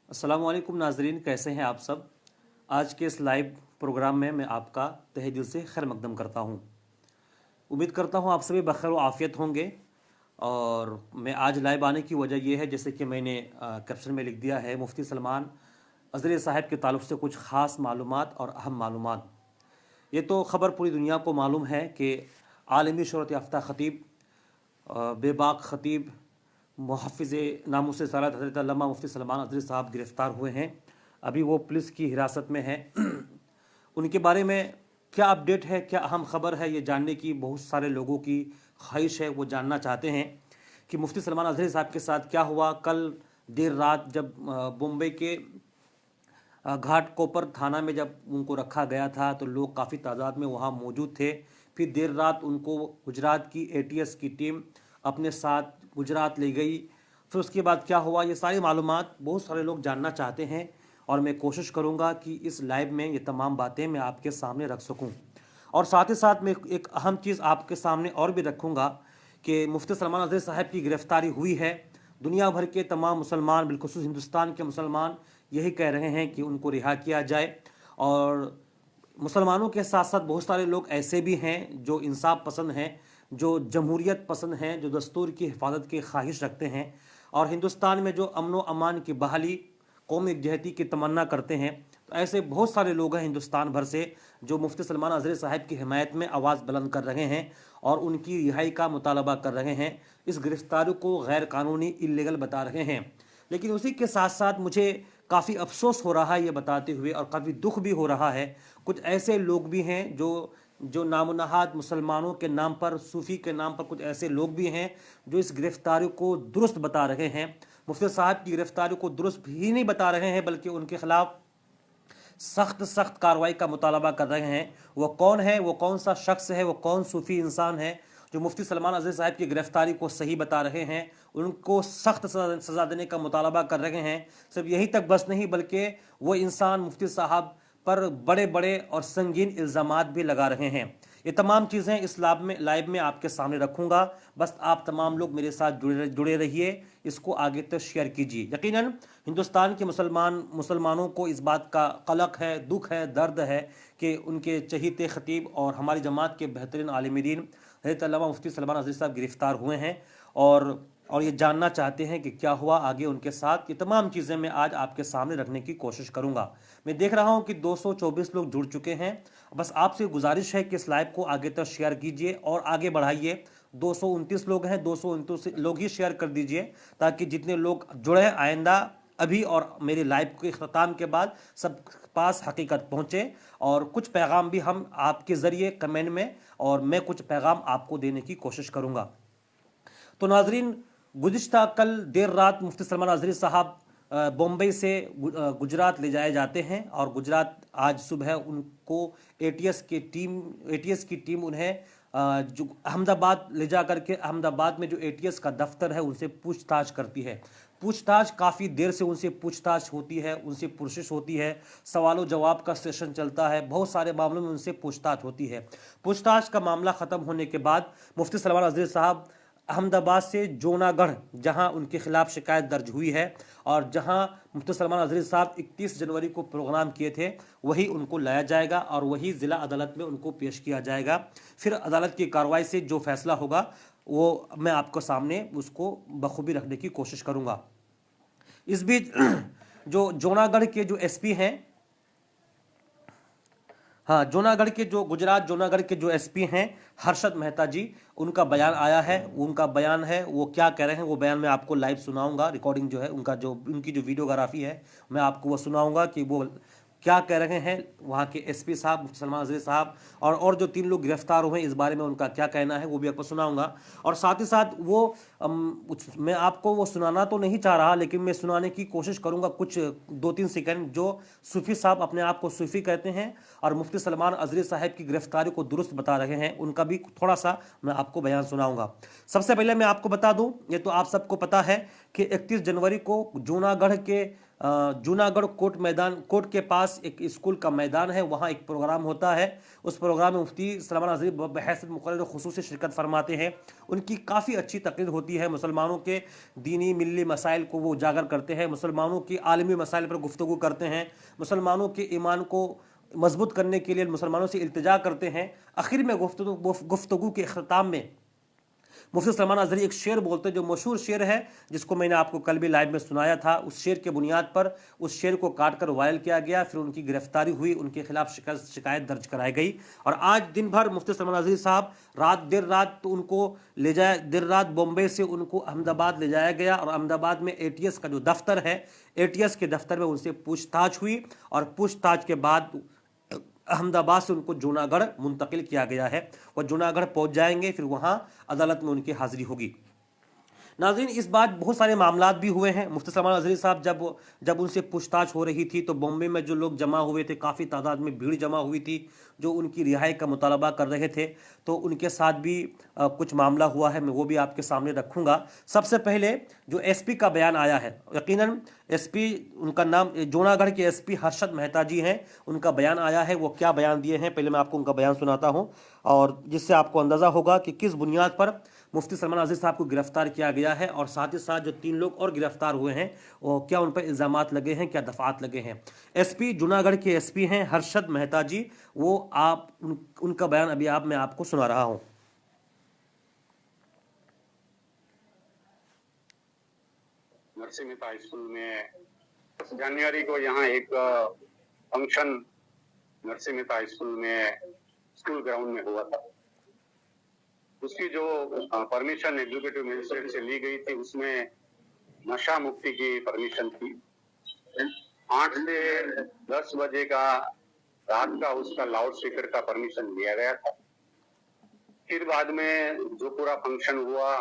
अस्सलाम वालेकुम नाजरीन, कैसे हैं आप सब। आज के इस लाइव प्रोग्राम में मैं आपका तहे दिल से खैर मकदम करता हूं। उम्मीद करता हूं आप सभी बखैर व आफियत होंगे। और मैं आज लाइव आने की वजह यह है, जैसे कि मैंने कैप्शन में लिख दिया है, मुफ्ती सलमान अज़हरी साहब के ताल्लुक़ से कुछ ख़ास मालूमात और अहम मालूमात। ये तो ख़बर पूरी दुनिया को मालूम है कि आलमी शोहरत याफ्ता ख़तीब, बेबाक ख़तीब, मुहफ़्फ़िज़ नामुस सलात हज़रत अल्लामा मुफ्ती सलमान अज़हरी साहब गिरफ़्तार हुए हैं। अभी वो पुलिस की हिरासत में हैं। उनके बारे में क्या अपडेट है, क्या अहम ख़बर है, ये जानने की बहुत सारे लोगों की ख्वाहिश है। वो जानना चाहते हैं कि मुफ्ती सलमान अज़हरी साहब के साथ क्या हुआ। कल देर रात जब बम्बई के घाट कोपर थाना में जब उनको रखा गया था तो लोग काफ़ी तादाद में वहाँ मौजूद थे। फिर देर रात उनको गुजरात की एटीएस की टीम अपने साथ गुजरात ले गई। फिर उसके बाद क्या हुआ, ये सारी मालूमात बहुत सारे लोग जानना चाहते हैं और मैं कोशिश करूँगा कि इस लाइव में ये तमाम बातें मैं आपके सामने रख सकूँ। और साथ ही साथ मैं एक अहम चीज़ आपके सामने और भी रखूँगा कि मुफ्ती सलमान अज़हरी साहब की गिरफ़्तारी हुई है। दुनिया भर के तमाम मुसलमान, बिलखुसूस हिंदुस्तान के मुसलमान यही कह रहे हैं कि उनको रिहा किया जाए। और मुसलमानों के साथ साथ बहुत सारे लोग ऐसे भी हैं जो इंसाफ पसंद हैं, जो जमहूरियत पसंद हैं, जो दस्तूर की हिफाजत की ख्वाहिश रखते हैं और हिंदुस्तान में जो अमन व अमान की बहाली, कौमी यकजहती की तमन्ना करते हैं। तो ऐसे बहुत सारे लोग हैं हिंदुस्तान भर से जो मुफ्ती सलमान अज़हरी साहब की हिमायत में आवाज़ बुलंद कर रहे हैं और उनकी रिहाई का मुतालबा कर रहे हैं। इस गिरफ़्तारी को गैर कानूनी, इल्लीगल बता रहे हैं। लेकिन उसी के साथ साथ मुझे काफ़ी अफसोस हो रहा है ये बताते हुए, और काफ़ी दुख भी हो रहा है। कुछ ऐसे लोग भी हैं जो नामो नहाद मुसलमानों के नाम पर, सूफ़ी के नाम पर, कुछ ऐसे लोग भी हैं जो इस गिरफ़्तारी को दुरुस्त बता रहे हैं। मुफ्ती साहब की गिरफ़्तारी को दुरुस्त ही नहीं बता रहे हैं बल्कि उनके ख़िलाफ़ सख्त सख्त कार्रवाई का मुतालबा कर रहे हैं। वो कौन है, वो कौन सा शख्स है, वो कौन सूफ़ी इंसान है जो मुफ्ती सलमान अज़हरी साहब की गिरफ़्तारी को सही बता रहे हैं, उनको सख्त सज़ा देने का मुतालबा कर रहे हैं। सिर्फ यही तक बस नहीं, बल्कि वो इंसान मुफ्ती साहब पर बड़े बड़े और संगीन इल्ज़ामात भी लगा रहे हैं। ये तमाम चीज़ें इस लाइव में आपके सामने रखूँगा। बस आप तमाम लोग मेरे साथ जुड़े रहिए, इसको आगे तक शेयर कीजिए। यकीनन हिंदुस्तान के मुसलमानों को इस बात का क़लक़ है, दुख है, दर्द है कि उनके चहीते ख़तीब और हमारी जमात के बेहतरीन आलिम दीन हज़रत अल्लामा मुफ्ती सलमान अज़हरी साहब गिरफ़्तार हुए हैं और ये जानना चाहते हैं कि क्या हुआ आगे उनके साथ। ये तमाम चीज़ें मैं आज आपके सामने रखने की कोशिश करूँगा। मैं देख रहा हूँ कि 224 लोग जुड़ चुके हैं। बस आपसे गुजारिश है कि इस लाइव को आगे तक शेयर कीजिए और आगे बढ़ाइए। 229 लोग हैं, 229 लोग ही शेयर कर दीजिए ताकि जितने लोग जुड़े हैं आइंदा अभी और मेरे लाइव के अख्ताम के बाद सब पास हकीकत पहुँचे। और कुछ पैगाम भी हम आपके ज़रिए कमेंट में, और मैं कुछ पैगाम आपको देने की कोशिश करूँगा। तो नाजरीन, गुज़िश्ता कल देर रात मुफ्ती सलमान अज़हरी साहब बम्बई से गुजरात ले जाए जाते हैं और गुजरात आज सुबह उनको एटीएस की टीम उन्हें जो अहमदाबाद ले जा करके, अहमदाबाद में जो एटीएस का दफ्तर है उनसे पूछताछ करती है। पूछताछ काफ़ी देर से उनसे पूछताछ होती है, उनसे पुरशिश होती है, सवालों जवाब का सेशन चलता है, बहुत सारे मामलों में उनसे पूछताछ होती है। पूछताछ का मामला ख़त्म होने के बाद मुफ्ती सलमान अज़हरी साहब अहमदाबाद से जूनागढ़, जहां उनके खिलाफ शिकायत दर्ज हुई है और जहां मुफ्ती सलमान अज़हरी साहब 31 जनवरी को प्रोग्राम किए थे, वही उनको लाया जाएगा और वही ज़िला अदालत में उनको पेश किया जाएगा। फिर अदालत की कार्रवाई से जो फैसला होगा वो मैं आपको सामने उसको बखूबी रखने की कोशिश करूँगा। इस बीच जो जूनागढ़ के जो एसपी हैं, हाँ, जूनागढ़ के जो गुजरात जूनागढ़ के जो एसपी हैं हर्षद मेहता जी, उनका बयान आया है। उनका बयान है, वो क्या कह रहे हैं वो बयान मैं आपको लाइव सुनाऊंगा। रिकॉर्डिंग जो है उनकी जो वीडियोग्राफी है मैं आपको वो सुनाऊंगा कि वो क्या कह रहे हैं। वहाँ के एसपी साहब मुफ्ती सलमान अज़हरी साहब और जो 3 लोग गिरफ्तार हुए इस बारे में उनका क्या कहना है वो भी आपको सुनाऊंगा। और साथ ही साथ मैं आपको वो सुनाना तो नहीं चाह रहा, लेकिन मैं सुनाने की कोशिश करूंगा कुछ 2-3 सेकंड जो सूफ़ी साहब अपने आप को सूफ़ी कहते हैं और मुफ्ती सलमान अज़हरी साहब की गिरफ्तारी को दुरुस्त बता रहे हैं, उनका भी थोड़ा सा मैं आपको बयान सुनाऊंगा। सबसे पहले मैं आपको बता दूं, ये तो आप सबको पता है کہ 31 जनवरी को जूनागढ़ कोर्ट के पास एक स्कूल का मैदान है, वहाँ एक प्रोग्राम होता है। उस प्रोग्राम में मुफ्ती सलमान अज़हरी बहैसियत मुक़र्रर ख़ुसूसी शिरकत फरमाते हैं। उनकी काफ़ी अच्छी तकरीर होती है, मुसलमानों के दीनी मिल्ली मसाइल को वो उजागर करते हैं, मुसलमानों की आलमी मसाइल पर गुफ्तगू करते हैं, मुसलमानों के ईमान को मजबूत करने के लिए मुसलमानों से इल्तिजा करते हैं। आखिर में गुफ्तगू के अख्ताम में मुफ्ती सलमान अज़हरी एक शेर बोलते हैं, जो मशहूर शेर है, जिसको मैंने आपको कल भी लाइव में सुनाया था। उस शेर के बुनियाद पर उस शेर को काट कर वायरल किया गया, फिर उनकी गिरफ्तारी हुई, उनके खिलाफ शिकायत दर्ज कराई गई। और आज दिन भर मुफ्ती सलमान अज़हरी साहब देर रात तो उनको देर रात बॉम्बे से उनको अहमदाबाद ले जाया गया, और अहमदाबाद में ATS का जो दफ्तर है, ATS के दफ्तर में उनसे पूछताछ हुई, और पूछताछ के बाद अहमदाबाद से उनको जूनागढ़ मुंतकिल किया गया है। वह जूनागढ़ पहुंच जाएंगे, फिर वहां अदालत में उनकी हाजिरी होगी। नाज़रीन, इस बात बहुत सारे मामलात भी हुए हैं। मुफ्ती सलमान अज़हरी साहब जब उनसे पूछताछ हो रही थी तो बॉम्बे में जो लोग जमा हुए थे, काफ़ी तादाद में भीड़ जमा हुई थी जो उनकी रिहाई का मुतालबा कर रहे थे, तो उनके साथ भी कुछ मामला हुआ है, मैं वो भी आपके सामने रखूँगा। सबसे पहले जो SP का बयान आया है, यकीनन SP, उनका नाम जूनागढ़ के SP हर्षद मेहता जी हैं, उनका बयान आया है। वो क्या बयान दिए हैं, पहले मैं आपको उनका बयान सुनाता हूँ, और जिससे आपको अंदाज़ा होगा कि किस बुनियाद पर मुफ्ती सलमान अज़हरी साहब को गिरफ्तार किया गया है, और साथ ही साथ जो 3 लोग और गिरफ्तार हुए हैं वो क्या उन पर इल्ज़ामात लगे हैं, क्या दफ़ात लगे हैं। SP जूनागढ़ के SP हैं हर्षद मेहता जी, वो उनका बयान अभी मैं आपको सुना रहा हूँ। नरसिंह मेहता स्कूल में 10 जनवरी को यहाँ एक फंक्शन नरसिंह मेहता स्कूल में स्कूल ग्राउंड में हुआ था। उसकी जो परमिशन एग्जीक्यूटिव मजिस्ट्रेट से ली गई थी, उसमें नशा मुक्ति की परमिशन थी। 8 से 10 बजे का रात का उसका लाउड स्पीकर का परमिशन लिया गया था। फिर बाद में जो पूरा फंक्शन हुआ,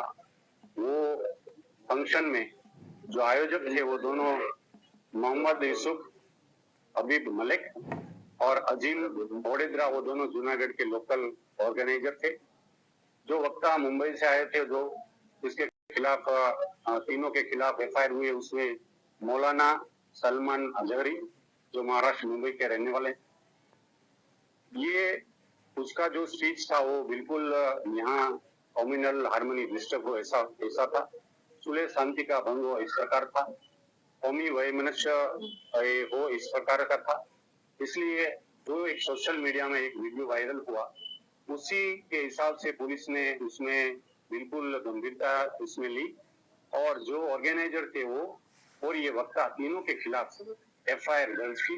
वो फंक्शन में जो आयोजक थे वो दोनों मोहम्मद यूसुफ, हबीब मलिक और अजीम ओडेद्रा, वो दोनों जूनागढ़ के लोकल ऑर्गेनाइजर थे, जो वक्ता मुंबई से आए थे। जो इसके खिलाफ तीनों के खिलाफ FIR हुए, उसमें मौलाना सलमान अज़हरी जो महाराष्ट्र मुंबई के रहने वाले, ये उसका जो स्पीच था वो बिल्कुल यहाँ कम्युनल हार्मनी डिस्टर्ब हो ऐसा था, सुलह शांति का भंग हो इस प्रकार था, कौमी वैमनस्य हो इस प्रकार का था। इसलिए जो एक सोशल मीडिया में एक वीडियो वायरल हुआ, उसी के हिसाब से पुलिस ने उसमें बिल्कुल गंभीरता उसमें ली, और जो ऑर्गेनाइजर थे वो और ये वक्ता तीनों के खिलाफ FIR दर्ज की।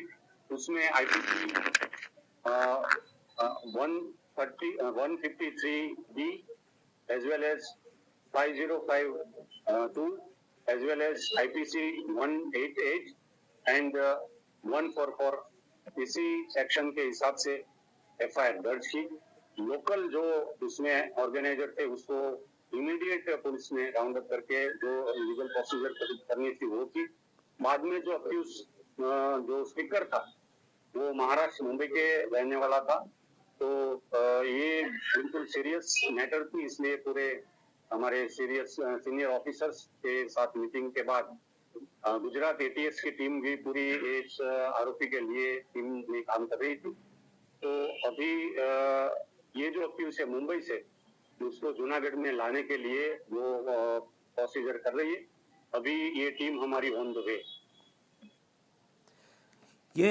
उसमें IPC 153B as well as 5052 as well as IPC 188 and 144, इसी सेक्शन के हिसाब से FIR दर्ज की। लोकल जो उसमें ऑर्गेनाइजर थे उसको इमीडिएट पुलिस ने राउंड अप करके जो लीगल प्रोसीजर करनी थी वो की। बाद में जो अक्यूज जो स्पीकर था वो महाराष्ट्र मुंबई के रहने वाला था, तो ये बिल्कुल सीरियस मैटर थी, इसलिए पूरे हमारे सीनियर ऑफिसर्स के साथ मीटिंग के बाद गुजरात ATS की टीम भी पूरी इस आरोपी के लिए टीम में काम कर रही थी। तो अभी ये जो अक्यूज है मुंबई से, उसको जूनागढ़ में लाने के लिए वो प्रोसीजर कर रही है। अभी ये टीम हमारी ऑन द वे। ये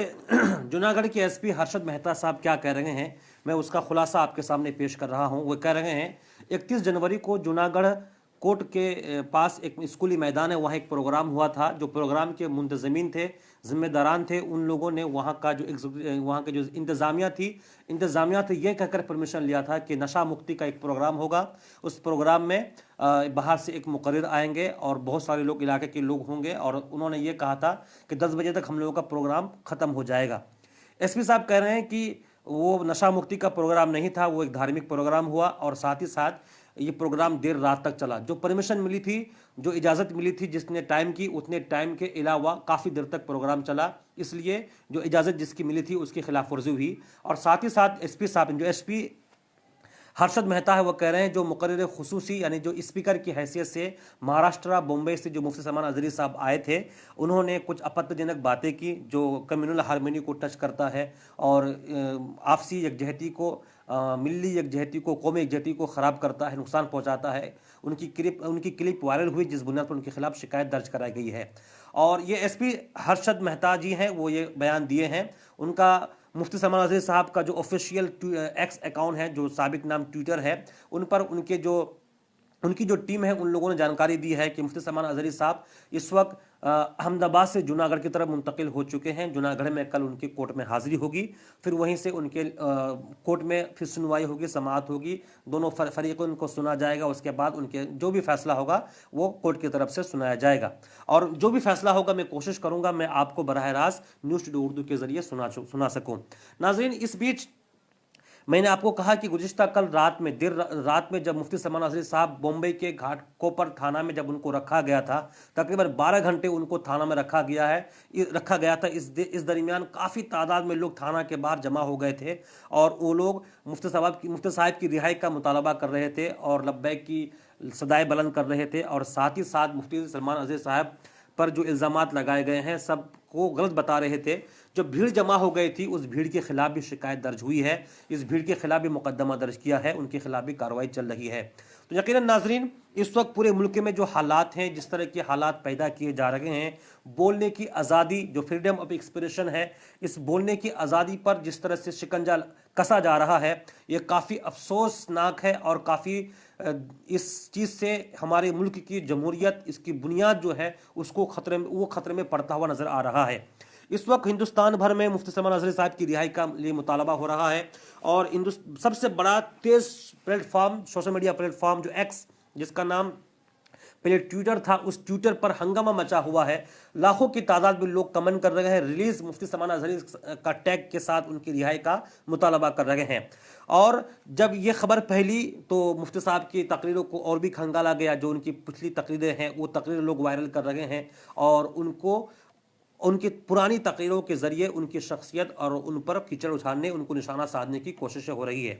जूनागढ़ के SP हर्षद मेहता साहब क्या कह रहे हैं, मैं उसका खुलासा आपके सामने पेश कर रहा हूं। वो कह रहे हैं 31 जनवरी को जूनागढ़ कोर्ट के पास एक स्कूली मैदान है, वहाँ एक प्रोग्राम हुआ था। जो प्रोग्राम के मुंतज़मीन थे, ज़िम्मेदारान थे, उन लोगों ने वहाँ के जो इंतज़ामिया थी ये कहकर परमिशन लिया था कि नशा मुक्ति का एक प्रोग्राम होगा। उस प्रोग्राम में बाहर से एक मुकर्रिर आएंगे और बहुत सारे लोग इलाके के लोग होंगे, और उन्होंने ये कहा था कि 10 बजे तक हम लोगों का प्रोग्राम ख़त्म हो जाएगा। SP साहब कह रहे हैं कि वो नशा मुक्ति का प्रोग्राम नहीं था, वो एक धार्मिक प्रोग्राम हुआ, और साथ ही साथ ये प्रोग्राम देर रात तक चला। जो परमिशन मिली थी, जो इजाज़त मिली थी, जिसने टाइम की, उतने टाइम के अलावा काफ़ी देर तक प्रोग्राम चला, इसलिए जो इजाज़त जिसकी मिली थी उसकी खिलाफ वर्जी हुई। और साथ ही साथ SP साहब, जो SP हर्षद मेहता है वो कह रहे हैं जो मुकर्रिर खुसूसी यानी जो स्पीकर की हैसियत से महाराष्ट्र बॉम्बे से जो मुफ्ती सलमान अजहरी साहब आए थे, उन्होंने कुछ आपत्तिजनक बातें की जो कम्युनल हार्मनी को टच करता है और आपसी यकजहती को, मिली यकजहती को, कौमी यकजहती को ख़राब करता है, नुकसान पहुंचाता है। उनकी क्लिप वायरल हुई जिस बुनियाद पर उनके खिलाफ शिकायत दर्ज कराई गई है। और ये एसपी हर्षद मेहता जी हैं वो ये बयान दिए हैं। उनका मुफ्ती सलमान अजहरी साहब का जो ऑफिशियल एक्स अकाउंट है, जो साबिक नाम ट्विटर है, उन पर उनकी जो टीम है उन लोगों ने जानकारी दी है कि मुफ्ती सलमान अजहरी साहब इस वक्त अहमदाबाद से जूनागढ़ की तरफ मुंतकिल हो चुके हैं। जूनागढ़ में कल उनकी कोर्ट में हाजिरी होगी, फिर वहीं से उनके कोर्ट में फिर सुनवाई होगी, समाअत होगी, दोनों फरीकों को सुना जाएगा। उसके बाद उनके जो भी फैसला होगा वो कोर्ट की तरफ से सुनाया जाएगा। और जो भी फैसला होगा मैं कोशिश करूंगा मैं आपको बराह रास्त न्यूज़ टुडे उर्दू के जरिए सुना सकूँ। नाज़रीन, इस बीच मैंने आपको कहा कि गुज़िश्ता कल रात में देर रात में जब मुफ्ती सलमान अजहरी साहब बॉम्बे के घाटकोपर थाना में जब उनको रखा गया था, तकरीबन 12 घंटे उनको थाना में रखा गया था। इस दरमियान काफ़ी तादाद में लोग थाना के बाहर जमा हो गए थे और वो लोग मुफ्ती साहब की रिहाई का मुतालबा कर रहे थे और लब्बैक की सदाएं बुलंद कर रहे थे। और साथ ही साथ मुफ्ती सलमान अजहरी साहब पर जो इल्ज़ामात लगाए गए हैं सब को गलत बता रहे थे। जो भीड़ जमा हो गई थी उस भीड़ के खिलाफ भी शिकायत दर्ज हुई है, इस भीड़ के खिलाफ भी मुकदमा दर्ज किया है, उनके खिलाफ भी कार्रवाई चल रही है। तो यकीनन नाजरीन, इस वक्त पूरे मुल्क में जो हालात हैं, जिस तरह के हालात पैदा किए जा रहे हैं, बोलने की आज़ादी जो फ्रीडम ऑफ एक्सप्रेशन है, इस बोलने की आज़ादी पर जिस तरह से शिकंजा कसा जा रहा है, ये काफ़ी अफसोसनाक है और काफ़ी इस चीज़ से हमारे मुल्क की जमहूरियत, इसकी बुनियाद जो है उसको खतरे में पड़ता हुआ नज़र आ रहा है। इस वक्त हिंदुस्तान भर में मुफ्ती सलमान अजहरी साहब की रिहाई का लिए मुतालबा हो रहा है और सबसे बड़ा तेज प्लेटफॉर्म, सोशल मीडिया प्लेटफॉर्म जो एक्स, जिसका नाम पहले ट्विटर था, उस ट्विटर पर हंगामा मचा हुआ है। लाखों की तादाद में लोग कमेंट कर रहे हैं, रिलीज मुफ्ती सलमान अजहरी का टैग के साथ उनकी रिहाई का मुतालबा कर रहे हैं। और जब ये खबर फैली तो मुफ्ती साहब की तकरीरों को और भी खंगाला गया। जो उनकी पिछली तकरीरें हैं वो तकरीर लोग वायरल कर रहे हैं और उनकी पुरानी तकरीरों के ज़रिए उनकी शख्सियत और उन पर कीचड़ उछालने, उनको निशाना साधने की कोशिशें हो रही है।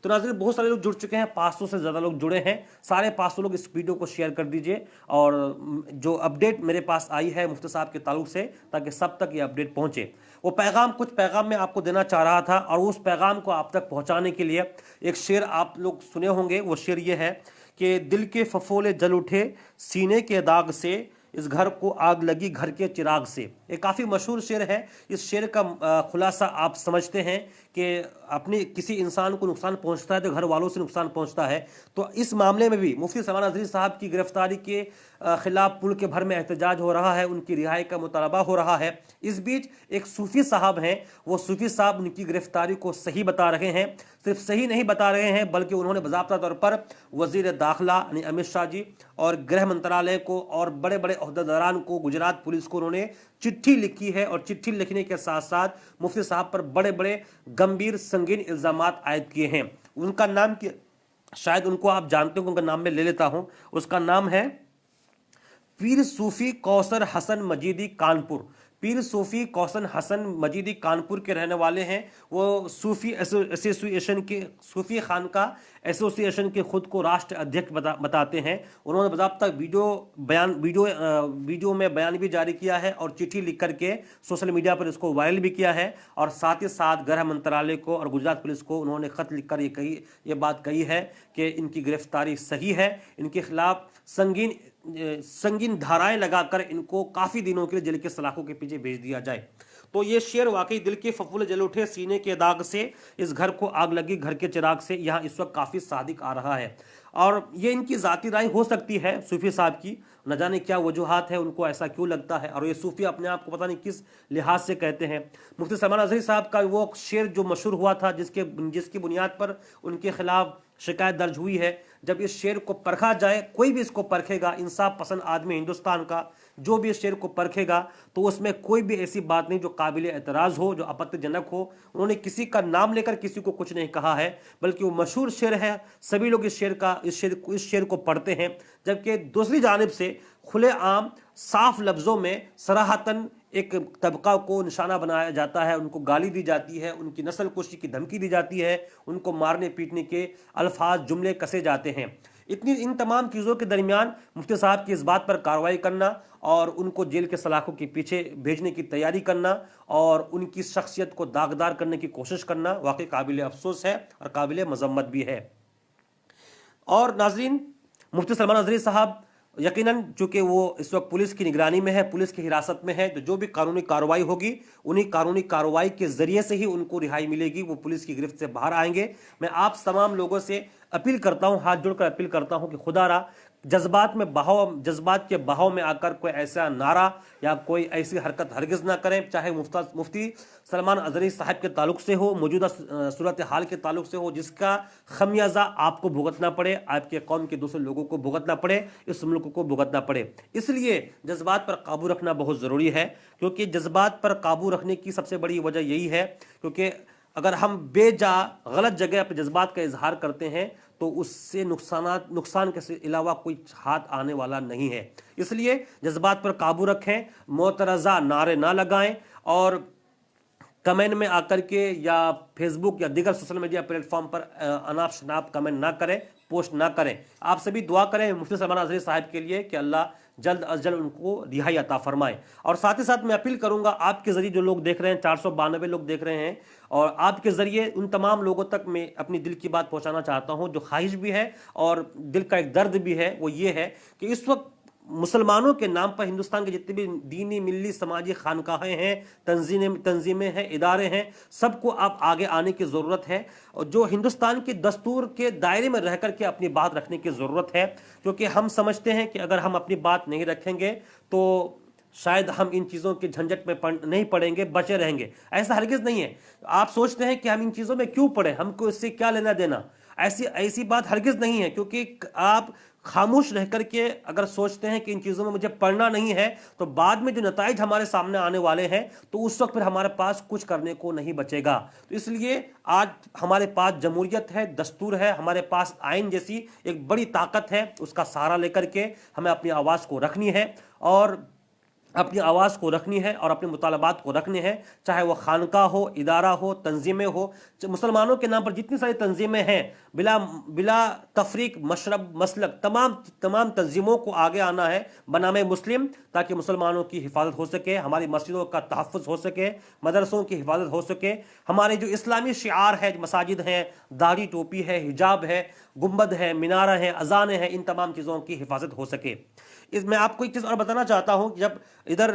तो नाज़रीन, बहुत सारे लोग जुड़ चुके हैं, 500 से ज़्यादा लोग जुड़े हैं। सारे 500 लोग इस वीडियो को शेयर कर दीजिए और जो अपडेट मेरे पास आई है मुफ्ती साहब के ताल्लुक से, ताकि सब तक ये अपडेट पहुँचे। वो कुछ पैगाम मैं आपको देना चाह रहा था और उस पैगाम को आप तक पहुँचाने के लिए एक शेर आप लोग सुने होंगे। वो शेर ये है कि दिल के फफोले जल उठे सीने के दाग से, इस घर को आग लगी घर के चिराग से। ये काफ़ी मशहूर शेर है। इस शेर का खुलासा आप समझते हैं कि अपने किसी इंसान को नुकसान पहुंचता है तो घर वालों से नुकसान पहुंचता है। तो इस मामले में भी मुफ्ती सलमान अजहरी साहब की गिरफ्तारी के खिलाफ मुल्क भर में एहतजाज हो रहा है, उनकी रिहाई का मुतालबा हो रहा है। इस बीच एक सूफ़ी साहब हैं, वो सूफ़ी साहब उनकी गिरफ्तारी को सही बता रहे हैं। सिर्फ सही नहीं बता रहे हैं बल्कि उन्होंने बाज़ाब्ता तौर पर वज़ीर दाखिला यानी अमित शाह जी और गृह मंत्रालय को और बड़े बड़े ओहदेदारान को, गुजरात पुलिस को उन्होंने चिट्ठी लिखी है और चिट्ठी लिखने के साथ साथ मुफ्ती साहब पर बड़े बड़े गंभीर संगीन इल्ज़ामात आयद किए हैं। उनका नाम शायद उनको आप जानते हो, उनका नाम मैं ले लेता हूं। उसका नाम है पीर सूफी कौसर हसन मजीदी कानपुर। पीर सूफी कौसर हसन मजीदी कानपुर के रहने वाले हैं। वो सूफी एसोसिएशन के, सूफी खानका एसोसिएशन के खुद को राष्ट्र अध्यक्ष बताते हैं। उन्होंने बाकायदा वीडियो में बयान भी जारी किया है और चिट्ठी लिख करके सोशल मीडिया पर इसको वायरल भी किया है। और साथ ही साथ गृह मंत्रालय को और गुजरात पुलिस को उन्होंने खत लिखकर ये बात कही है कि इनकी गिरफ्तारी सही है, इनके खिलाफ संगीन धाराएं लगाकर इनको काफ़ी दिनों के लिए जेल के सलाखों के पीछे भेज दिया जाए। तो ये शेर वाकई दिल के फफूले जल उठे सीने के दाग से, इस घर को आग लगी घर के चिराग से, यहाँ इस वक्त काफ़ी सादिक आ रहा है। और ये इनकी ज़ाती राय हो सकती है सूफ़ी साहब की, न जाने क्या वजूहात है, उनको ऐसा क्यों लगता है। और ये सूफ़ी अपने आप को पता नहीं किस लिहाज से कहते हैं। मुफ्ती सलमान अजहरी साहब का वो शेर जो मशहूर हुआ था, जिसकी बुनियाद पर उनके खिलाफ शिकायत दर्ज हुई है, जब इस शेर को परखा जाए, कोई भी इसको परखेगा, इंसाफ पसंद आदमी हिंदुस्तान का जो भी इस शेर को परखेगा तो उसमें कोई भी ऐसी बात नहीं जो काबिल एतराज़ हो, जो आपत्तिजनक हो। उन्होंने किसी का नाम लेकर किसी को कुछ नहीं कहा है, बल्कि वो मशहूर शेर है। सभी लोग इस शेर को पढ़ते हैं। जबकि दूसरी जानिब से खुले आम साफ लफ्ज़ों में सराहतन ایک طبقہ کو نشانہ بنایا جاتا ہے، ان کو گالی دی جاتی ہے، ان کی نسل کشی کی دھمکی دی جاتی ہے، ان کو مارنے پیٹنے کے الفاظ جملے کسے جاتے ہیں۔ ان تمام چیزوں کے درمیان مفتی صاحب کی اس بات پر کارروائی کرنا اور ان کو جیل کے سلاخوں کے پیچھے بھیجنے کی تیاری کرنا اور ان کی شخصیت کو داغدار کرنے کی کوشش کرنا واقعی قابل افسوس ہے اور قابل مذمت بھی ہے۔ اور ناظرین، مفتی سلمان اظہری صاحب یقیناً چونکہ وہ اس وقت پولیس کی نگرانی میں ہے، پولیس کی حراست میں ہے، تو جو بھی قانونی کارروائی ہوگی انہی قانونی کارروائی کے ذریعے سے ہی ان کو رہائی ملے گی، وہ پولیس کی گرفت سے باہر آئیں گے۔ میں آپ تمام لوگوں سے اپیل کرتا ہوں، ہاتھ جوڑ کر اپیل کرتا ہوں کہ خدا را جذبات کے بہاؤ میں آ کر کوئی ایسا نعرہ یا کوئی ایسی حرکت ہرگز نہ کریں، چاہے مفتی سلمان اظہری صاحب کے تعلق سے ہو، موجودہ صورتحال کے تعلق سے ہو، جس کا خمیازہ آپ کو بھگتنا پڑے، آپ کے قوم کے دوسرے لوگوں کو بھگتنا پڑے، اس ملک کو بھگتنا پڑے۔ اس لیے جذبات پر قابو رکھنا بہت ضروری ہے، کیونکہ جذبات پر قابو رکھنے کی سب سے بڑی وجہ یہی ہے کیونکہ اگر ہم بے جا غلط جگہ اپنے جذبات کا اظہار کرتے ہیں تو اس سے نقصان کے علاوہ کوئی ہاتھ آنے والا نہیں ہے۔ اس لیے جذبات پر قابو رکھیں، معترضہ نعرے نہ لگائیں اور کمنٹ میں آ کر کے یا فیس بک یا دیگر سوشل میڈیا پلیٹ فارم پر اناپ شناپ کمنٹ نہ کریں، پوسٹ نہ کریں۔ آپ سبھی دعا کریں مفتی سلمان اظہری صاحب کے لیے کہ اللہ جلد از جلد ان کو رہائی عطا فرمائے۔ اور ساتھ ہی ساتھ میں اپیل کروں گا آپ کے ذریعے جو لوگ دیکھ رہے ہیں، 492 لوگ دیکھ رہے ہیں، اور آپ کے ذریعے ان تمام لوگوں تک میں اپنی دل کی بات پہنچانا چاہتا ہوں جو خواہش بھی ہے اور دل کا ایک درد بھی ہے، وہ یہ ہے کہ اس وقت مسلمانوں کے نام پر ہندوستان کے جتنے بھی دینی ملی سماجی خانقاہیں ہیں، تنظیمیں ہیں، ادارے ہیں، سب کو اب آگے آنے کی ضرورت ہے، اور جو ہندوستان کے دستور کے دائرے میں رہ کر کے اپنی بات رکھنے کی ضرورت ہے، کیونکہ ہم سمجھتے ہیں کہ اگر ہم اپنی بات نہیں رکھیں گے تو شاید ہم ان چیزوں کے جھنجٹ میں نہیں پڑیں گے، بچے رہیں گے۔ ایسا ہرگز نہیں ہے۔ آپ سوچتے ہیں کہ ہم ان چیزوں میں کیوں پڑیں، ہم کو اس سے کیا لینا دینا؟ ایسی بات ہرگز نہیں ہے، کیونکہ آپ خاموش رہ کر کے اگر سوچتے ہیں کہ ان چیزوں میں مجھے پڑھنا نہیں ہے تو بعد میں جو نتائج ہمارے سامنے آنے والے ہیں تو اس وقت پھر ہمارے پاس کچھ کرنے کو نہیں بچے گا۔ تو اس لیے آج ہمارے پاس جمہوریت ہے، دستور ہے، ہمارے پاس آئین جیسی ایک بڑی طاقت ہے، اس کا سہارا لے کر کے ہمیں اپنی آواز کو رکھنی ہے اور اپنے مطالبات کو رکھنے ہیں، چاہے وہ خانقاہ ہو، ادارہ ہو، تنظیمیں ہو۔ مسلمانوں کے نام پر جتنی ساری تنظیمیں ہیں، بلا تفریق مشرب مسلک تمام تنظیموں کو آگے آنا ہے بنام مسلم، تاکہ مسلمانوں کی حفاظت ہو سکے، ہماری مسجدوں کا تحفظ ہو سکے، مدرسوں کی حفاظت ہو سکے، ہمارے جو اسلامی شعار ہے، مساجد ہیں، داڑھی ٹوپی ہے، حجاب ہے، گنبد ہے، مینارہ ہے، اذانیں ہیں، ان تمام چیزوں کی حفاظت ہو سکے۔ میں آپ کو ایک چیز اور بتانا چاہتا ہوں کہ جب ادھر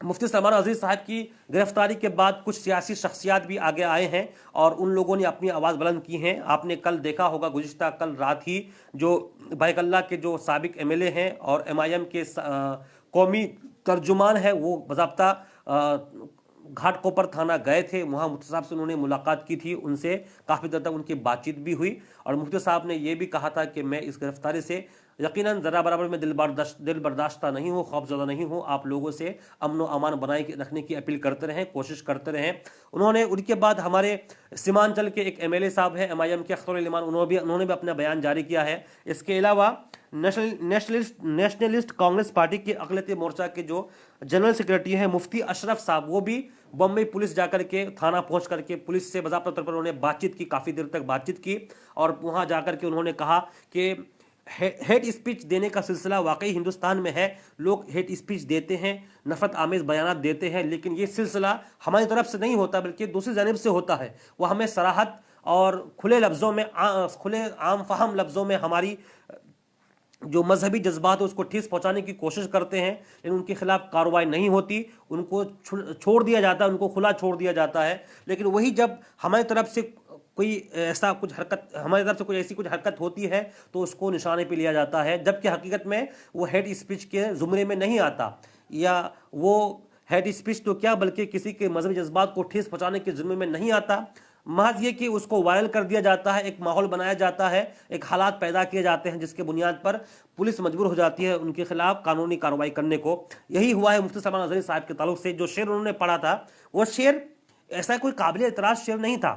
مفتی سلمان اظہری صاحب کی گرفتاری کے بعد کچھ سیاسی شخصیات بھی آگے آئے ہیں اور ان لوگوں نے اپنی آواز بلند کی ہیں۔ آپ نے کل دیکھا ہوگا، گزشتہ کل رات ہی جو بیک اللہ کے جو سابق ایم ایل اے ہیں اور MIM کے قومی ترجمان ہیں، وہ باضابطہ گھاٹ کوپر تھانہ گئے تھے، وہاں مفتی صاحب سے انہوں نے ملاقات کی تھی، ان سے کافی دیر تک ان کی بات چیت بھی ہوئی، اور مفتی صاحب نے یہ بھی کہا تھا کہ میں اس گرفتاری سے یقیناً ذرا برابر میں دل برداشتہ نہیں ہوں، خوف زدہ نہیں ہوں، آپ لوگوں سے امن و امان بنائے رکھنے کی اپیل کرتے رہیں، کوشش کرتے رہیں۔ ان کے بعد ہمارے سیمانچل کے ایک MLA صاحب ہیں MIM کے اختر علی انہوں نے بھی اپنا بیان جاری کیا ہے۔ اس کے علاوہ نیشنلسٹ کانگریس پارٹی کے اقلیتی مورچہ کے جو جنرل سیکرٹری ہیں مفتی اشرف صاحب، وہ بھی بمبئی پولیس جا کر کے تھانہ پہنچ کر کے پولیس سے باضابطہ طور پر انہوں نے بات چیت کی، کافی دیر تک بات چیت کی، اور وہاں جا کر کے انہوں نے کہا کہ ہیٹ اسپیچ دینے کا سلسلہ واقعی ہندوستان میں ہے، لوگ ہیٹ اسپیچ دیتے ہیں، نفرت آمیز بیانات دیتے ہیں، لیکن یہ سلسلہ ہماری طرف سے نہیں ہوتا بلکہ دوسری جانب سے ہوتا ہے۔ وہ ہمیں صراحت اور کھلے عام فہم لفظوں میں ہماری جو مذہبی جذبات ہے اس کو ٹھیس پہنچانے کی کوشش کرتے ہیں، لیکن ان کے خلاف کارروائی نہیں ہوتی، ان کو چھوڑ دیا جاتا ہے، ان کو کھلا چھوڑ دیا جاتا ہے۔ لیکن وہی جب ہماری طرف سے کوئی ایسی کچھ حرکت ہوتی ہے تو اس کو نشانے پہ لیا جاتا ہے، جبکہ حقیقت میں وہ ہیٹ اسپیچ کے زمرے میں نہیں آتا، یا وہ ہیٹ اسپیچ تو کیا بلکہ کسی کے مذہبی جذبات کو ٹھیس پہنچانے کے زمرے میں نہیں آتا، محض یہ کہ اس کو وائرل کر دیا جاتا ہے، ایک ماحول بنایا جاتا ہے، ایک حالات پیدا کیے جاتے ہیں جس کے بنیاد پر پولیس مجبور ہو جاتی ہے ان کے خلاف قانونی کارروائی کرنے کو۔ یہی ہوا ہے مفتی سلمان اظہری صاحب کے تعلق سے۔ جو شعر انہوں نے پڑھا تھا وہ شعر ایسا کوئی قابل اعتراض شعر نہیں تھا،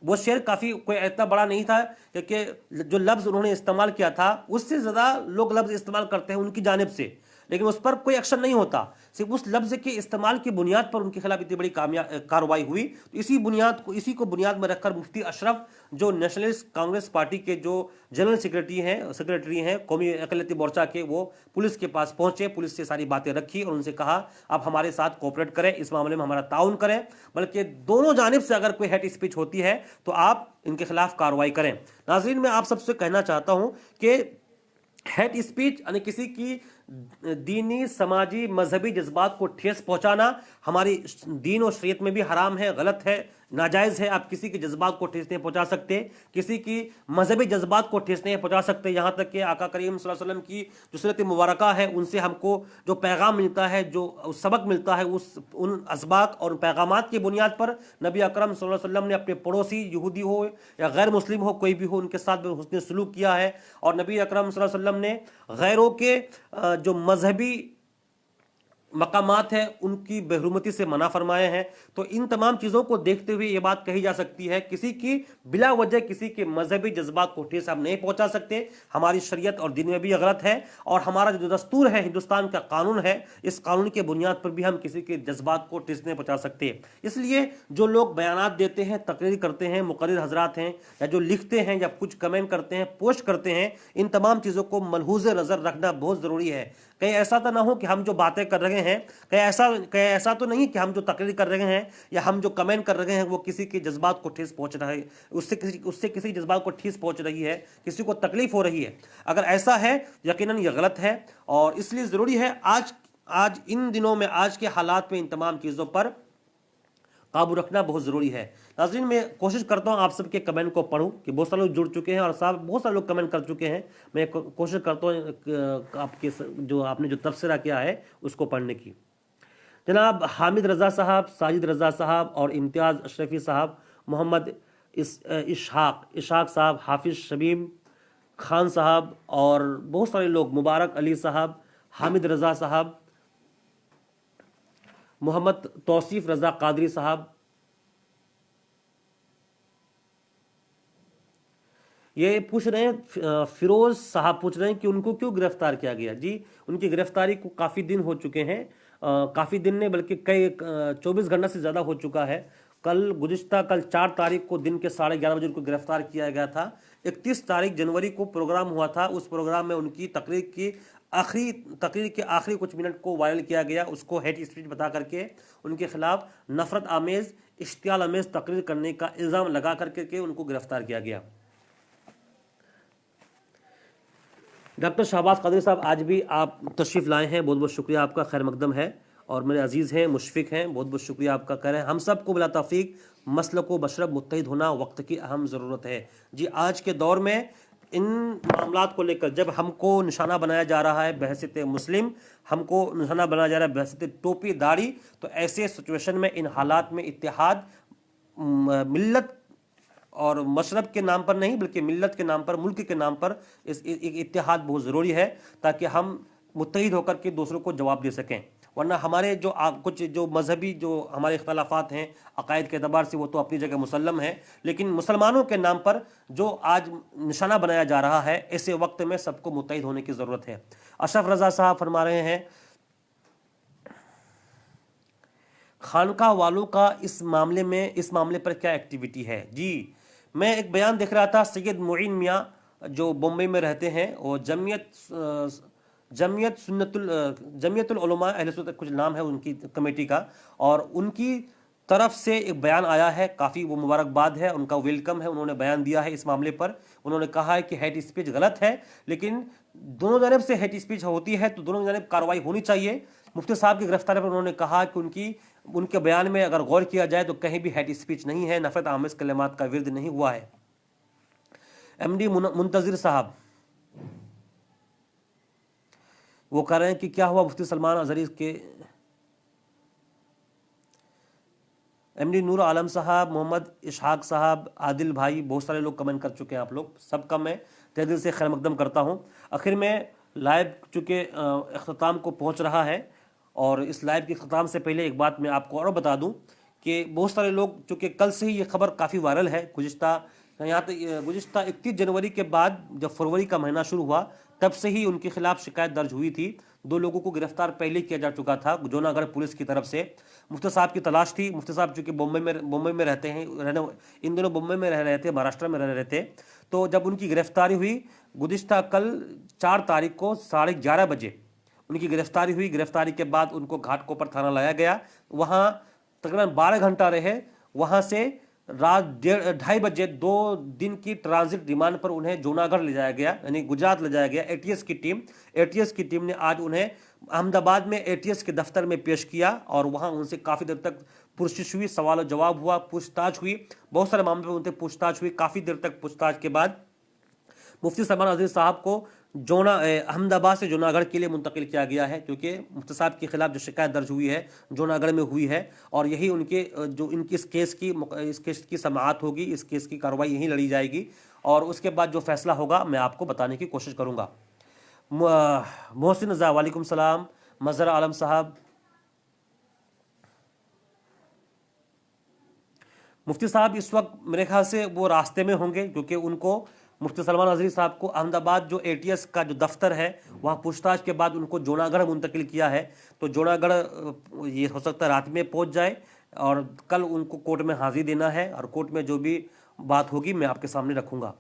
وہ شعر کافی کوئی اتنا بڑا نہیں تھا، کیونکہ جو لفظ انہوں نے استعمال کیا تھا اس سے زیادہ لوگ لفظ استعمال کرتے ہیں ان کی جانب سے، لیکن اس پر کوئی ایکشن نہیں ہوتا، صرف اس لفظ کے استعمال کی بنیاد پر ان کے خلاف اتنی بڑی کارروائی ہوئی۔ تو اسی کو بنیاد میں رکھ کر مفتی اشرف جو نیشنلسٹ کانگریس پارٹی کے جو جنرل سیکرٹری ہیں قومی اقلیتی مورچہ کے، وہ پولیس کے پاس پہنچے، پولیس سے ساری باتیں رکھی اور ان سے کہا آپ ہمارے ساتھ کوآپریٹ کریں، اس معاملے میں ہمارا تعاون کریں، بلکہ دونوں جانب سے اگر کوئی ہیٹ اسپیچ ہوتی ہے تو آپ ان کے خلاف کارروائی کریں۔ ناظرین، میں آپ سب سے کہنا چاہتا ہوں کہ ہیٹ اسپیچ یعنی کسی کی دینی، سماجی، مذہبی جذبات کو ٹھیس پہنچانا ہماری دین و شریعت میں بھی حرام ہے، غلط ہے، ناجائز ہے۔ آپ کسی کے جذبات کو ٹھیس نہیں پہنچا سکتے، کسی کی مذہبی جذبات کو ٹھیس نہیں پہنچا سکتے، یہاں تک کہ آقا کریم صلی اللہ علیہ وسلم کی جو سیرت مبارکہ ہے ان سے ہم کو جو پیغام ملتا ہے، جو سبق ملتا ہے، ان اسباق اور پیغامات کی بنیاد پر نبی اکرم صلی اللہ علیہ وسلم نے اپنے پڑوسی، یہودی ہو یا غیر مسلم ہو، کوئی بھی ہو، ان کے ساتھ حسن سلوک کیا ہے، اور نبی اکرم صلی اللہ علیہ وسلم نے غیروں کے جو مذہبی مقامات ہیں ان کی بے حرمتی سے منع فرمائے ہیں۔ تو ان تمام چیزوں کو دیکھتے ہوئے یہ بات کہی جا سکتی ہے کسی کی بلا وجہ کسی کے مذہبی جذبات کو ٹھیس ہم نہیں پہنچا سکتے، ہماری شریعت اور دین میں بھی یہ غلط ہے، اور ہمارا جو دستور ہے، ہندوستان کا قانون ہے، اس قانون کے بنیاد پر بھی ہم کسی کے جذبات کو ٹھیس نہیں پہنچا سکتے۔ اس لیے جو لوگ بیانات دیتے ہیں، تقریر کرتے ہیں، مقرر حضرات ہیں، یا جو لکھتے ہیں یا کچھ کمنٹ کرتے ہیں، پوسٹ کرتے ہیں، ان تمام چیزوں کو ملحوظ نظر رکھنا بہت ضروری ہے۔ کہیں ایسا تو نہ ہو کہ ہم جو باتیں کر رہے ہیں، کہیں ایسا تو نہیں کہ ہم جو تقریر کر رہے ہیں یا ہم جو کمنٹ کر رہے ہیں وہ کسی کے جذبات کو ٹھیس پہنچ رہا ہے، اس سے کسی جذبات کو ٹھیس پہنچ رہی ہے، کسی کو تکلیف ہو رہی ہے۔ اگر ایسا ہے یقیناً یہ غلط ہے، اور اس لیے ضروری ہے آج ان دنوں میں، آج کے حالات میں ان تمام چیزوں پر قابو رکھنا بہت ضروری ہے۔ ناظرین، میں کوشش کرتا ہوں آپ سب کے کمنٹ کو پڑھوں، کہ بہت سارے لوگ جڑ چکے ہیں اور بہت سارے لوگ کمنٹ کر چکے ہیں۔ میں کوشش کرتا ہوں آپ نے جو تبصرہ کیا ہے اس کو پڑھنے کی۔ جناب حامد رضا صاحب، ساجد رضا صاحب اور امتیاز اشرفی صاحب، محمد اشاق صاحب، حافظ شبیم خان صاحب اور بہت سارے لوگ، مبارک علی صاحب، حامد رضا صاحب، محمد توصیف رضا قادری صاحب، یہ پوچھ رہے ہیں، فیروز صاحب پوچھ رہے ہیں کہ ان کو کیوں گرفتار کیا گیا؟ جی، ان کی گرفتاری کو کافی دن ہو چکے ہیں، کافی دن نہیں بلکہ 24 گھنٹہ سے زیادہ ہو چکا ہے۔ کل 4 تاریخ کو دن کے 11:30 بجے ان کو گرفتار کیا گیا تھا۔ 31 تاریخ جنوری کو پروگرام ہوا تھا، اس پروگرام میں ان کی تقریر کے آخری کچھ منٹ کو وائرل کیا گیا، اس کو ہیٹ اسپیچ بتا کر کے ان کے خلاف نفرت آمیز، اشتعال آمیز تقریر کرنے کا الزام لگا کر کے ان کو گرفتار کیا گیا۔ ڈاکٹر شہباز قادری صاحب، آج بھی آپ تشریف لائے ہیں، بہت بہت شکریہ آپ کا، خیر مقدم ہے، اور میرے عزیز ہیں، مشفق ہیں، بہت بہت شکریہ آپ کا۔ کہہ رہے ہیں ہم سب کو بلا توفیق مسلک و مشرب متحد ہونا وقت کی اہم ضرورت ہے۔ جی، آج کے دور میں ان معاملات کو لے کر جب ہم کو نشانہ بنایا جا رہا ہے بحیثیت مسلم، ہم کو نشانہ بنایا جا رہا ہے بحیثیت ٹوپی داڑھی، تو ایسے سچویشن میں، ان حالات میں اتحاد ملت اور مشرب کے نام پر نہیں بلکہ ملت کے نام پر، ملک کے نام پر اتحاد بہت ضروری ہے، تاکہ ہم متحد ہو کر کے دوسروں کو جواب دے سکیں۔ ورنہ ہمارے کچھ جو مذہبی جو ہمارے اختلافات ہیں عقائد کے اعتبار سے، وہ تو اپنی جگہ مسلم ہیں، لیکن مسلمانوں کے نام پر جو آج نشانہ بنایا جا رہا ہے، ایسے وقت میں سب کو متحد ہونے کی ضرورت ہے۔ اشرف رضا صاحب فرما رہے ہیں خانقاہ والوں کا اس معاملے پر کیا ایکٹیویٹی ہے؟ جی، میں ایک بیان دیکھ رہا تھا، سید معین میاں جو بمبئی میں رہتے ہیں، اور جمعیت العلماء اہل سنت کچھ نام ہے ان کی کمیٹی کا، اور ان کی طرف سے ایک بیان آیا ہے، کافی وہ مبارکباد ہے، ان کا ویلکم ہے، انہوں نے بیان دیا ہے اس معاملے پر۔ انہوں نے کہا ہے کہ ہیٹ اسپیچ غلط ہے، لیکن دونوں جانب سے ہیٹ اسپیچ ہوتی ہے تو دونوں جانب کارروائی ہونی چاہیے۔ مفتی صاحب کی گرفتاری پر انہوں نے کہا کہ ان کے بیان میں اگر غور کیا جائے تو کہیں بھی ہیٹ اسپیچ نہیں ہے، نفرت آمیز کلمات کا ورد نہیں ہوا ہے۔ ایم ڈی منتظر صاحب وہ کہہ رہے ہیں کہ کیا ہوا مفتی سلمان اظہری کے؟ ایم ڈی نور عالم صاحب، محمد اشاق صاحب، عادل بھائی، بہت سارے لوگ کمنٹ کر چکے ہیں، آپ لوگ سب کا میں تہہ دل سے خیر مقدم کرتا ہوں۔ آخر میں لائیو چونکہ اختتام کو پہنچ رہا ہے، اور اس لائیو کے اختتام سے پہلے ایک بات میں آپ کو اور بتا دوں کہ بہت سارے لوگ، چونکہ کل سے ہی یہ خبر کافی وائرل ہے، گزشتہ 31 جنوری کے بعد جب فروری کا مہینہ شروع ہوا تب سے ہی ان کے خلاف شکایت درج ہوئی تھی، 2 लोगों को गिरफ्तार पहले किया जा चुका था जूनागढ़ पुलिस की तरफ से। मुफ्ती साहब की तलाश थी। मुफ्ती साहब चूँकि मुंबई में रहते हैं, इन दिनों मुंबई में रह रहे थे, महाराष्ट्र में रह रहे थे। तो जब उनकी गिरफ्तारी हुई गुज़िश्ता कल 4 तारीख को 11:30 बजे उनकी गिरफ्तारी हुई। गिरफ्तारी के बाद उनको घाटकोपर थाना लाया गया, वहाँ तकरीबन 12 घंटा रहे। वहाँ से रात 2:30 बजे 2 दिन की ट्रांजिट रिमांड पर उन्हें जूनागढ़ ले जाया गया, यानी गुजरात ले जाया गया। एटीएस की टीम ने आज उन्हें अहमदाबाद में एटीएस के दफ्तर में पेश किया और वहाँ उनसे काफ़ी देर तक पुरस्थिश हुई, सवाल और जवाब हुआ, पूछताछ हुई, बहुत सारे मामलों में उनसे पूछताछ हुई। काफ़ी देर तक पूछताछ के बाद मुफ्ती सलमान नज़री साहब को अहमदाबाद से जूनागढ़ के लिए मुंतकिल किया गया है, क्योंकि मुफ्ती साहब के खिलाफ जो शिकायत दर्ज हुई है जूनागढ़ में हुई है और यही उनके जो इनकी इस केस की समाअत होगी, इस केस की कार्रवाई यहीं लड़ी जाएगी और उसके बाद जो फैसला होगा मैं आपको बताने की कोशिश करूँगा। मोहसिन रज़ा, वालेकुम सलाम। मज़हर आलम साहब, मुफ्ती साहब इस वक्त मेरे ख्याल से वो रास्ते में होंगे, क्योंकि उनको मुफ्ती सलमान नज़री साहब को अहमदाबाद जो एटीएस का जो दफ्तर है वहाँ पूछताछ के बाद उनको जूनागढ़ मुंतकिल किया है। तो जूनागढ़ ये हो सकता है रात में पहुँच जाए और कल उनको कोर्ट में हाजिरी देना है और कोर्ट में जो भी बात होगी मैं आपके सामने रखूँगा।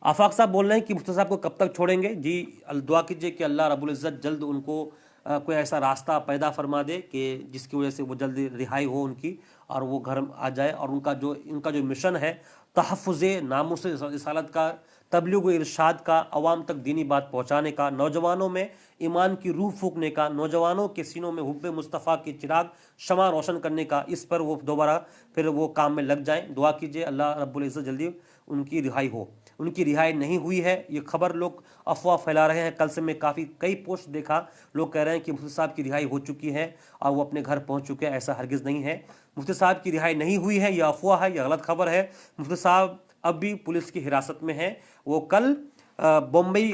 आफाक साहब बोल रहे हैं कि मुफ्ती साहब को कब तक छोड़ेंगे? जी दुआ कीजिए कि अल्लाह रब्बुल इज़्ज़त जल्द उनको कोई ऐसा रास्ता पैदा फरमा दे कि जिसकी वजह से वो जल्दी रिहाई हो उनकी और वो घर आ जाए और इनका जो मिशन है तहफ़्फ़ुज़ नामुस रिसालत का, तबलीग इरशाद का, अवाम तक दीनी बात पहुँचाने का, नौजवानों में ईमान की रूह फूंकने का, नौजवानों के सीनों में हुब्बे मुस्तफ़ा की चिराग शमा रोशन करने का, इस पर वो दोबारा फिर वो काम में लग जाएं। दुआ कीजिए अल्लाह रब्बुल इज़्ज़त जल्दी उनकी रिहाई हो। उनकी रिहाई नहीं हुई है, ये खबर लोग अफवाह फैला रहे हैं। कल से मैं कई पोस्ट देखा, लोग कह रहे हैं कि मुफ्ती साहब की रिहाई हो चुकी है और वो अपने घर पहुंच चुके हैं। ऐसा हरगिज़ नहीं है, मुफ्ती साहब की रिहाई नहीं हुई है, यह अफवाह है, यह गलत खबर है। मुफ्ती साहब अब भी पुलिस की हिरासत में हैं। वो कल बम्बई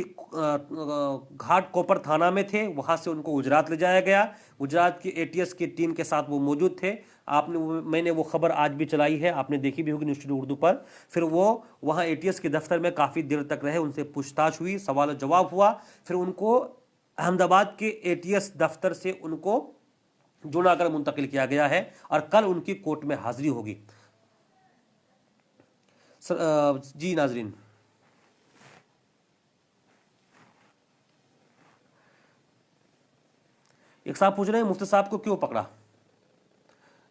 घाटकोपर थाना में थे, वहाँ से उनको गुजरात ले जाया गया। गुजरात की एटीएस की टीम के साथ वो मौजूद थे। मैंने वो खबर आज भी चलाई है, आपने देखी भी होगी न्यूज़ स्टूडियो उर्दू पर। फिर वो वहाँ एटीएस के दफ्तर में काफ़ी देर तक रहे, उनसे पूछताछ हुई, सवाल जवाब हुआ। फिर उनको अहमदाबाद के एटीएस दफ्तर से उनको जूनागढ़ मुंतकिल किया गया है और कल उनकी कोर्ट में हाजिरी होगी। जी नाजरीन, एक साहब पूछ रहे हैं मुफ्ती साहब को क्यों पकड़ा?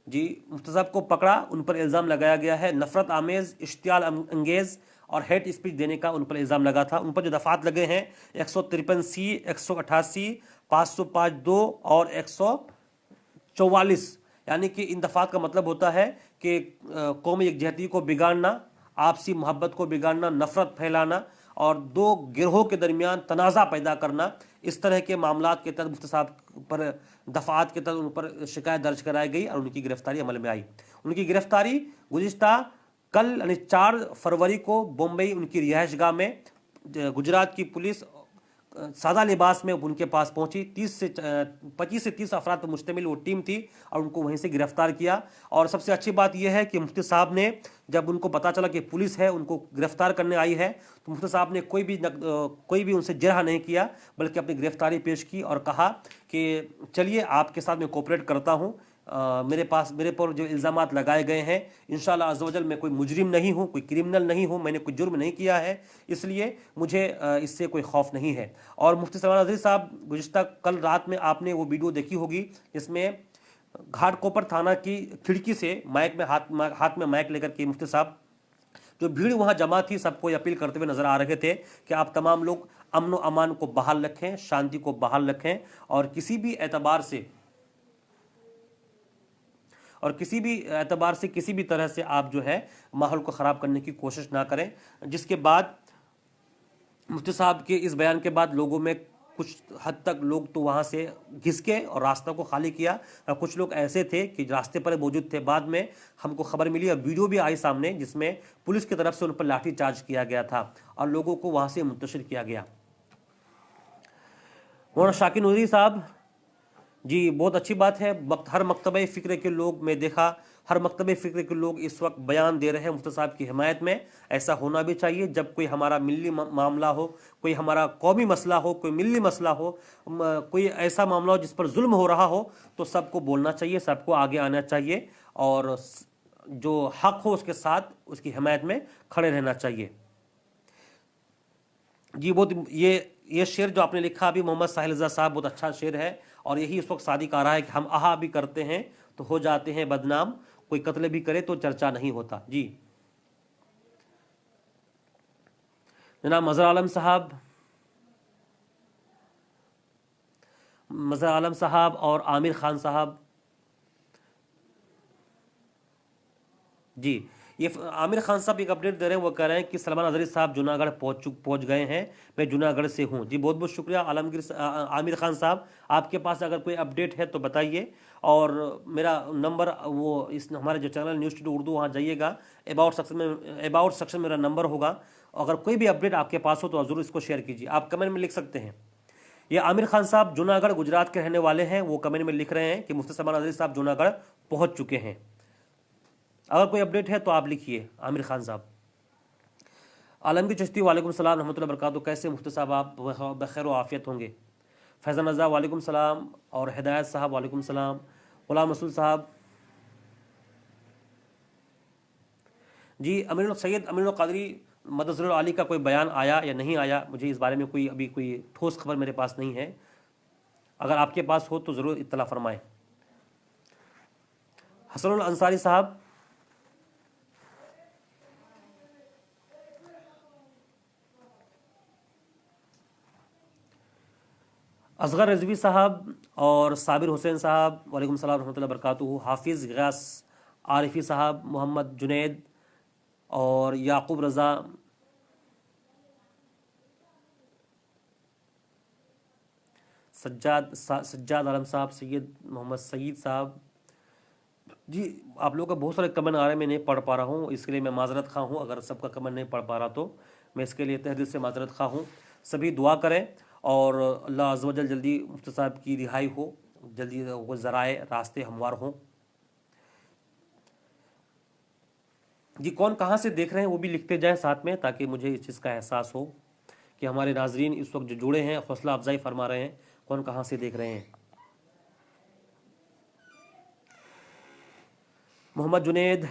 जी, मुफ्ती साहब को पकड़ा, उन पर इल्ज़ाम लगाया गया है नफ़रत आमेज़, इश्तियाल अंगेज़ और हेट स्पीच देने का उन पर इल्ज़ाम लगा था। उन पर जो दफ़ात लगे हैं 153C, 188, 505(2) और 144, यानी कि इन दफ़ात का मतलब होता है कि कौमी यकजहती को बिगाड़ना, आपसी मोहब्बत को बिगाड़ना, नफ़रत फैलाना और 2 गिरोहों के दरमियान तनाज़ा पैदा करना। इस तरह के मामलात के तहत मुफ्ती साहब पर दफ़ात के तहत उन पर शिकायत दर्ज कराई गई और उनकी गिरफ्तारी अमल में आई। उनकी गिरफ्तारी गुज़िश्ता कल यानी 4 फरवरी को बम्बई उनकी रिहाइशगाह में गुजरात की पुलिस सादा लिबास में उनके पास पहुंची। 25 से 30 अफराद पर मुश्तमिल वो टीम थी और उनको वहीं से गिरफ्तार किया। और सबसे अच्छी बात यह है कि मुफ्ती साहब ने जब उनको पता चला कि पुलिस है उनको गिरफ्तार करने आई है, तो मुफ्ती साहब ने कोई भी उनसे जिरह नहीं किया, बल्कि अपनी गिरफ्तारी पेश की और कहा कि चलिए आपके साथ मैं कोऑपरेट करता हूँ। मेरे पर जो इल्ज़ामात लगाए गए हैं, इंशाअल्लाह अज़्ज़ व जल मैं कोई मुजरिम नहीं हूँ, कोई क्रिमिनल नहीं हूँ, मैंने कोई जुर्म नहीं किया है, इसलिए मुझे इससे कोई खौफ नहीं है। और मुफ्ती सलमान नज़री साहब गुज़िश्ता कल रात में आपने वो वीडियो देखी होगी, इसमें घाटकोपर थाना की खिड़की से हाथ में माइक लेकर के मुफ्ती साहब जो भीड़ वहाँ जमा थी सबको अपील करते हुए नज़र आ रहे थे कि आप तमाम लोग अमन व अमान को बहाल रखें, शांति को बहाल रखें और किसी भी एतबार से किसी भी तरह से आप जो है माहौल को ख़राब करने की कोशिश ना करें। जिसके बाद मुफ्ती साहब के इस बयान के बाद लोगों में कुछ हद तक लोग तो वहाँ से घिसके और रास्ता को खाली किया और कुछ लोग ऐसे थे कि रास्ते पर मौजूद थे। बाद में हमको खबर मिली और वीडियो भी आई सामने जिसमें पुलिस की तरफ से उन पर लाठी चार्ज किया गया था और लोगों को वहाँ से मुंतशिर किया गया। मौलाना शाकिर नूरी साहब, जी बहुत अच्छी बात है। हर मकतबे फ़िक्र के लोग मैं देखा, हर मकतबे फ़िक्र के लोग इस वक्त बयान दे रहे हैं मुफ्ती साहब की हिमायत में। ऐसा होना भी चाहिए। जब कोई हमारा मिली मामला हो, कोई हमारा कौमी मसला हो, कोई मिली मसला हो, कोई ऐसा मामला हो जिस पर जुल्म हो रहा हो, तो सबको बोलना चाहिए, सबको आगे आना चाहिए और जो हक हो उसके साथ उसकी हिमायत में खड़े रहना चाहिए। जी बहुत ये शेर जो आपने लिखा अभी मोहम्मद साहिल रज़ा साहब, बहुत अच्छा शेर है और यही इस वक्त सादिक आ रहा है कि हम आहा भी करते हैं तो हो जाते हैं बदनाम, कोई कत्ल भी करे तो चर्चा नहीं होता। जी जनाब मज़हर आलम साहब और आमिर खान साहब, जी ये आमिर खान साहब एक अपडेट दे रहे हैं। वो कह रहे हैं कि सलमान अजहरी साहब जूनागढ़ पहुंच गए हैं, मैं जूनागढ़ से हूं। जी बहुत बहुत शुक्रिया आमिर खान साहब, आपके पास अगर कोई अपडेट है तो बताइए। और मेरा नंबर वो इस हमारे जो चैनल न्यूज़ स्टूडियो उर्दू, वहाँ जाइएगा, अबाउट सेक्शन मेरा नंबर होगा। अगर कोई भी अपडेट आपके पास हो तो ज़रूर इसको शेयर कीजिए, आप कमेंट में लिख सकते हैं। ये आमिर खान साहब जूनागढ़ गुजरात के रहने वाले हैं, वो कमेंट में लिख रहे हैं कि मुफ्ती सलमान अजहरी साहब जूनागढ़ पहुँच चुके हैं। अगर कोई अपडेट है तो आप लिखिए आमिर खान साहब। आलमगीर चिश्ती वालेकुम सलाम रहमतुल्लाहि व बरकातहू, कैसे मुफ्ती साहब आप बखैर व आफियत होंगे। फैज़ान रज़ा वालेकुम सलाम और हिदायत साहब वालेकुम सलाम। गुलाम रसूल साहब, जी सैयद अमीरुल क़ादरी मदरसतुल आली का कोई बयान आया या नहीं आया, मुझे इस बारे में अभी कोई ठोस खबर मेरे पास नहीं है। अगर आपके पास हो तो ज़रूर इत्तला फरमाएँ। हसनुल अंसारी साहब, असगर रिजवी साहब और साबिर हुसैन साहब वालेकुम सलाम रहमतुल्लाहि व बरकातहू। हाफिज़ गयास आरिफी साहब, मोहम्मद जुनैद और याकूब रज़ा, सज्जाद आलम साहब, सैयद मोहम्मद सईद साहब। जी आप लोगों का बहुत सारे कमेंट आ रहे हैं, मैं नहीं पढ़ पा रहा हूँ, इसके लिए मैं माजरत खा हूँ। अगर सबका कमेंट नहीं पढ़ पा रहा तो मैं इसके लिए तहे दिल से माजरत खा हूँ। सभी दुआ करें और अल्लाह अज़्ज़ व जल जल्दी मुफ्ती साहब की रिहाई हो, जल्दी वो ज़राए रास्ते हमवार हों। जी कौन कहाँ से देख रहे हैं वो भी लिखते जाएं साथ में, ताकि मुझे इस चीज़ का एहसास हो कि हमारे नाजरीन इस वक्त जो जुड़े हैं हौसला अफजाई फरमा रहे हैं, कौन कहाँ से देख रहे हैं। मोहम्मद जुनैद,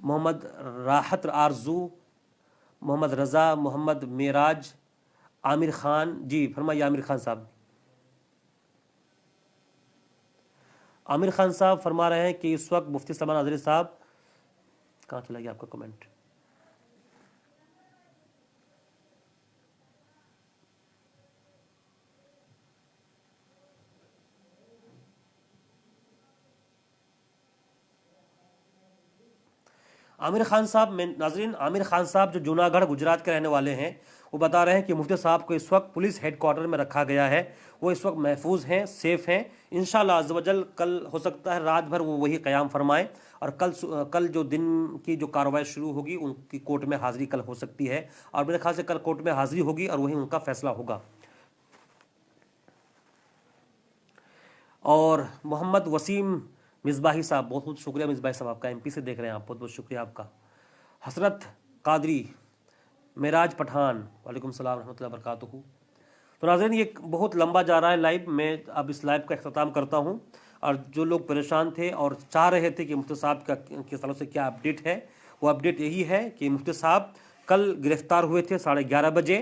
मोहम्मद राहत आरजू, मोहम्मद रज़ा, मोहम्मद मेराज, आमिर खान, जी फरमाइए आमिर खान साहब। आमिर खान साहब फरमा रहे हैं कि इस वक्त मुफ्ती सलमान अजहरी साहब, कहाँ चला गया आपका कमेंट। आमिर खान साहब, नाजरीन आमिर खान साहब जो जूनागढ़ गुजरात के रहने वाले हैं, वो बता रहे हैं कि मुफ्ती साहब को इस वक्त पुलिस हेडक्वार्टर में रखा गया है, वो इस वक्त महफूज हैं, सेफ हैं। इंशाअल्लाह अज़्ज़ व जल कल हो सकता है रात भर वो वही क़याम फरमाएं और कल जो दिन की जो कार्रवाई शुरू होगी उनकी कोर्ट में हाज़िरी कल हो सकती है, और मेरे ख्याल से कल कोर्ट में हाज़िरी होगी और वहीं उनका फ़ैसला होगा। और मोहम्मद वसीम मिसबाही साहब, बहुत बहुत शुक्रिया मिसबाही साहब आपका, MP से देख रहे हैं आप, बहुत बहुत शुक्रिया आपका। हसरत कादरी, मेराज पठान, वालेकुम सलाम रहमतुल्लाहि व बरकातहू। तो नाज़रीन ये बहुत लंबा जा रहा है लाइव, मैं अब इस लाइव का अख्ताम करता हूँ। और जो लोग परेशान थे और चाह रहे थे कि मुफ्ती साहब के तरफ से क्या अपडेट है, वो अपडेट यही है कि मुफ्ती साहब कल गिरफ़्तार हुए थे 11:30 बजे।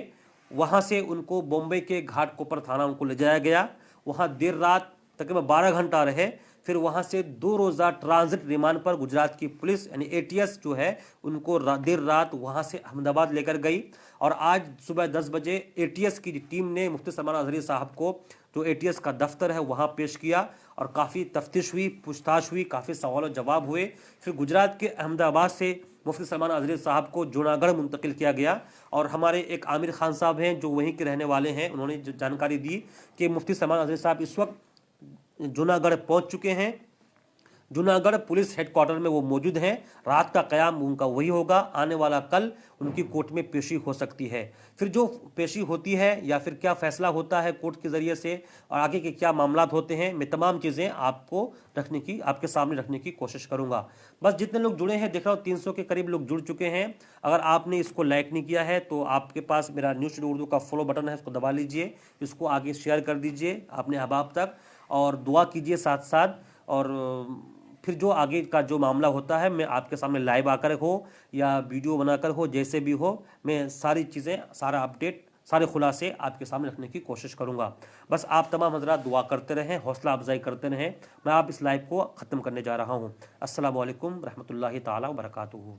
वहाँ से उनको बॉम्बे के घाटकोपर थाना उनको ले जाया गया, वहाँ देर रात तकरीबन 12 घंटा रहे। फिर वहाँ से 2 रोज़ा ट्रांजिट रिमांड पर गुजरात की पुलिस यानी ATS जो है उनको देर रात वहाँ से अहमदाबाद लेकर गई। और आज सुबह 10 बजे ATS की टीम ने मुफ्ती सलमान अजहरी साहब को जो ATS का दफ्तर है वहाँ पेश किया और काफ़ी तफ्तीश हुई, पूछताछ हुई, काफ़ी सवाल जवाब हुए। फिर गुजरात के अहमदाबाद से मुफ्ती सलमान अजहरी साहब को जूनागढ़ मुंतकिल किया गया। और हमारे एक आमिर खान साहब हैं जो वहीं के रहने वाले हैं, उन्होंने जो जानकारी दी कि मुफ्ती सलमान अजहरी साहब इस वक्त जूनागढ़ पहुंच चुके हैं। जूनागढ़ पुलिस हेडक्वार्टर में वो मौजूद हैं। रात का क़याम उनका वही होगा। आने वाला कल उनकी कोर्ट में पेशी हो सकती है। फिर जो पेशी होती है या फिर क्या फ़ैसला होता है कोर्ट के ज़रिए से और आगे के क्या मामलात होते हैं, मैं तमाम चीज़ें आपके सामने रखने की कोशिश करूँगा। बस जितने लोग जुड़े हैं, देख रहा हूँ 300 के करीब लोग जुड़ चुके हैं। अगर आपने इसको लाइक नहीं किया है तो आपके पास मेरा न्यूज़ स्टूडियो उर्दू का फॉलो बटन है, इसको दबा लीजिए, इसको आगे शेयर कर दीजिए अपने अहबाब तक और दुआ कीजिए साथ साथ। और फिर जो आगे का जो मामला होता है मैं आपके सामने लाइव आकर हो या वीडियो बनाकर हो, जैसे भी हो, मैं सारी चीज़ें, सारा अपडेट, सारे खुलासे आपके सामने रखने की कोशिश करूँगा। बस आप तमाम हज़रात दुआ करते रहें, हौसला अफजाई करते रहें। मैं आप इस लाइव को ख़त्म करने जा रहा हूँ। अस्सलामु अलैकुम रहमतुल्लाहि ताला व बरकातुहू।